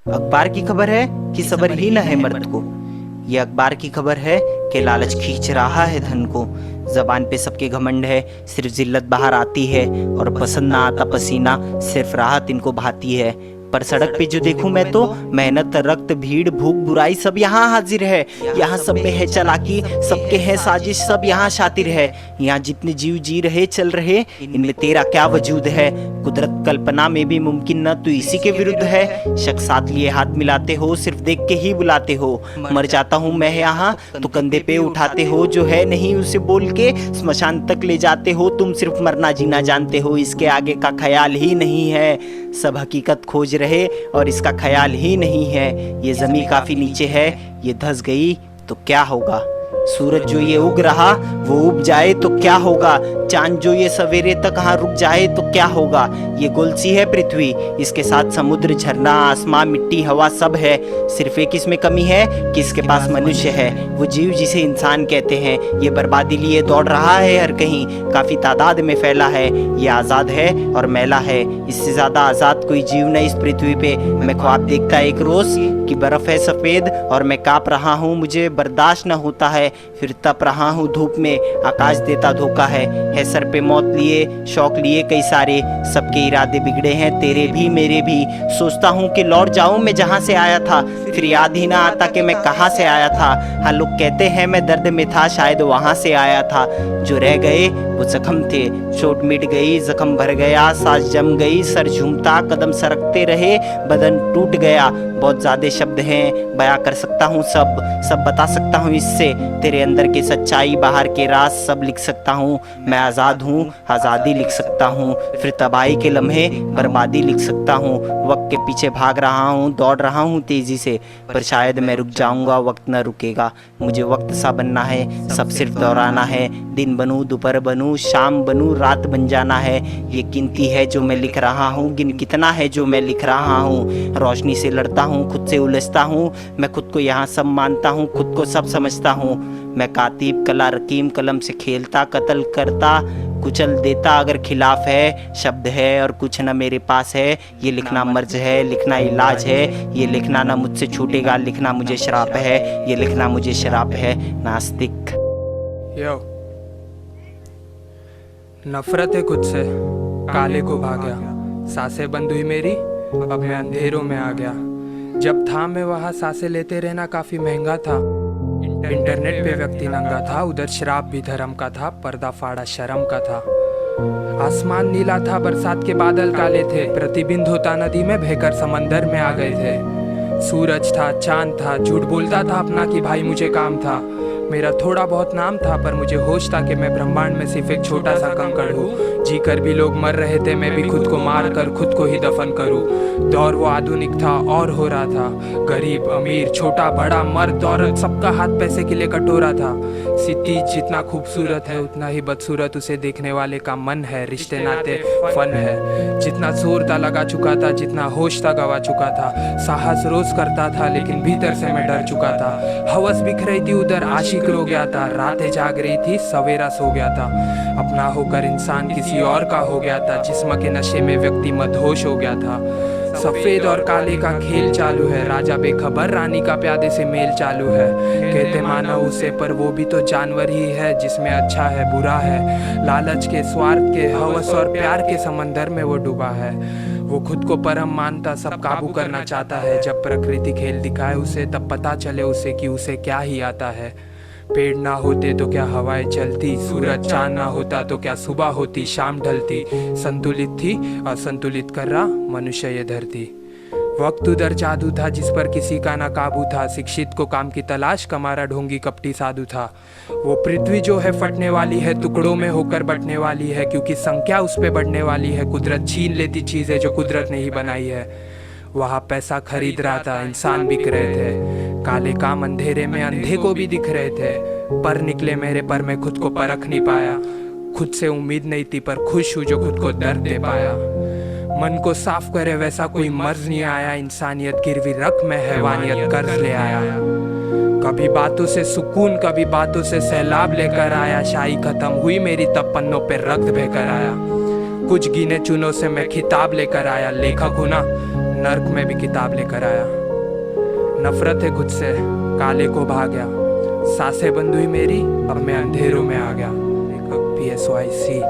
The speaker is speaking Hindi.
अखबार की खबर है कि सबर ही न है मर्द को। ये अखबार की खबर है कि लालच खींच रहा है धन को। जबान पे सबके घमंड है, सिर्फ जिल्लत बाहर आती है। और पसंद ना आता पसीना, सिर्फ राहत इनको भाती है। पर सड़क पे जो देखूं मैं तो मेहनत, रक्त, भीड़, भूख, बुराई सब यहाँ हाजिर है। यहाँ सब में है चालाकी, सबके है साजिश, सब यहाँ शातिर है। यहाँ जितने जीव जी रहे चल रहे, इनमें तेरा क्या वजूद है। कुदरत कल्पना में भी मुमकिन न, तू इसी के विरुद्ध है। शख्स साथ लिए हाथ मिलाते हो, सिर्फ देख के ही बुलाते हो। मर जाता हूँ मैं यहाँ तो कंधे पे उठाते हो, जो है नहीं उसे बोल के स्मशान तक ले जाते हो। तुम सिर्फ मरना जीना जानते हो, इसके आगे का ख्याल ही नहीं है। सब हकीकत खोज रहे और इसका ख्याल ही नहीं है। ये ज़मीं काफ़ी नीचे है, ये धंस गई तो क्या होगा। सूरज जो ये उग रहा वो उब जाए तो क्या होगा। चांद जो ये सवेरे तक हाँ रुक जाए तो क्या होगा। ये गोल सी है पृथ्वी, इसके साथ समुद्र, झरना, आसमां, मिट्टी, हवा सब है। सिर्फ एक इसमें कमी है कि इसके पास मनुष्य है, वो जीव जिसे इंसान कहते हैं। ये बर्बादी लिए दौड़ रहा है हर कहीं, काफ़ी तादाद में फैला है। ये आज़ाद है और मैला है, इससे ज़्यादा आज़ाद कोई जीव नहीं इस पृथ्वी पे। मैं ख्वाब देखता एक रोज़ कि बर्फ़ है सफ़ेद और मैं काँप रहा हूँ, मुझे बर्दाश्त न होता है। फिर तप रहा हूँ धूप में, आकाश देता धोखा है सर पे मौत लिए, शौक लिए कई सारे। सबके इरादे बिगड़े हैं, तेरे भी मेरे भी। सोचता हूँ कि लौट जाऊँ मैं जहाँ से आया था, फिर याद ही ना आता कि मैं कहाँ से आया था। हाँ लोग कहते हैं मैं दर्द में था, शायद वहाँ से आया था। जो रह गए वो जख्म थे, चोट मिट गई, जख्म भर गया, सांस जम गई, सर झूमता, कदम सरकते रहे, बदन टूट गया। बहुत ज़्यादा शब्द हैं, बयां कर सकता हूँ सब बता सकता हूँ इससे। तेरे अंदर की सच्चाई, बाहर के राज सब लिख सकता हूँ। मैं आज़ाद हूँ, आज़ादी लिख सकता हूँ, फिर तबाही के लम्हे, बर्बादी लिख सकता हूँ। वक्त के पीछे भाग रहा हूँ, दौड़ रहा हूँ तेज़ी से, पर शायद मैं रुक जाऊँगा, वक्त न रुकेगा। मुझे वक्त सा बनना है, सब सिर्फ दोहराना है। दिन बनूँ, दोपहर बनूँ, शाम बनूँ, रात बन जाना है। ये गिनती है जो मैं लिख रहा हूँ, गिन कितना है जो मैं लिख रहा हूँ। रोशनी से लड़ता हूँ, खुद से उलझता हूँ, मैं खुद को यहाँ सब मानता हूँ, खुद को सब समझता हूँ। मैं कातिब, कला रकीम, कलम से खेलता, कत्ल करता, कुचल देता अगर खिलाफ है। शब्द है और कुछ न मेरे पास है। ये लिखना मर्ज है, लिखना इलाज है। ये लिखना ना मुझसे छूटेगा, लिखना मुझे शराब है। ये लिखना मुझे शराब है। नास्तिक। यो नफरत है खुद से, काले को भाग्या, सांसें बंद हुई मेरी, अब मैं अंधेरों में आ गया। जब था मैं वहाँ सांसें लेते रहना काफी महंगा था। इंटरनेट पे व्यक्ति नंगा था, उधर शराब भी धर्म का था, पर्दा फाड़ा शर्म का था। आसमान नीला था, बरसात के बादल काले थे, प्रतिबिंब होता नदी में बहकर समंदर में आ गए थे। सूरज था, चांद था, झूठ बोलता था अपना कि भाई मुझे काम था। मेरा थोड़ा बहुत नाम था, पर मुझे होश था कि मैं ब्रह्मांड में सिर्फ एक छोटा सा कंकड़ हूँ। जीकर भी लोग मर रहे थे, मैं भी खुद को मार कर खुद को ही दफन करूँ। दौर वो आधुनिक था और हो रहा था, गरीब अमीर, छोटा बड़ा, मर्द औरत, सबका हाथ पैसे के लिए कटोरा था। सिटी जितना खूबसूरत है उतना ही बदसूरत उसे देखने वाले का मन है। रिश्ते नाते फन है, जितना जोर था लगा चुका था, जितना होश था गवा चुका था। साहस रोज करता था लेकिन भीतर से मैं डर चुका था। हवस बिख रही थी, उधर आशिक रो गया था। रातें जाग रही थी, सवेरा सो गया था। अपना होकर इंसान किसी और का हो गया था। जिस्म के नशे में व्यक्ति मदहोश हो गया था। सफेद और काले का खेल चालू है, राजा बेखबर, रानी का प्यादे से मेल चालू है। कहते मानव उसे, पर वो भी तो जानवर ही है, जिसमें अच्छा है बुरा है। लालच के, स्वार्थ के, हवस और प्यार के समंदर में वो डूबा है। वो खुद को परम मानता, सब काबू करना चाहता है। जब प्रकृति खेल दिखाए उसे, तब पता चले उसे कि उसे क्या ही आता है। पेड़ ना होते तो क्या हवाएं चलती, सूरज चांद ना होता तो क्या सुबह होती शाम ढलती। संतुलित थी, असंतुलित कर रहा मनुष्य ये धरती। वक्त उधर जादू था जिस पर किसी का ना काबू था। शिक्षित को काम की तलाश, कमारा ढोंगी कपटी साधु था। वो पृथ्वी जो है फटने वाली है, टुकड़ों में होकर बटने वाली है, क्योंकि संख्या उस पे बढ़ने वाली है। कुदरत छीन लेती चीजें जो कुदरत ने ही बनाई है। वहाँ पैसा खरीद रहा था, इंसान बिक रहे थे। काले काम अंधेरे में अंधे को भी दिख रहे थे। पर निकले मेरे, पर मैं खुद को परख नहीं पाया। खुद से उम्मीद नहीं थी, पर खुश हूँ जो खुद को दर्द दे पाया। मन को साफ करे वैसा कोई मर्ज नहीं आया। इंसानियत गिरवी रख, मैं हैवानियत कर्ज ले आया। कभी बातों से सुकून, कभी बातों से सैलाब लेकर आया। शाही खत्म हुई मेरी, तब पन्नों पे रक्त बहकर आया। कुछ गिने चुनों से मैं खिताब लेकर आया। लेखक हूं ना, नर्क में भी किताब लेकर आया। नफरत है खुद से, काले को भाग्या, सांसें बंद हुई मेरी, अब मैं अंधेरों में आ गया। लेखक PSYC।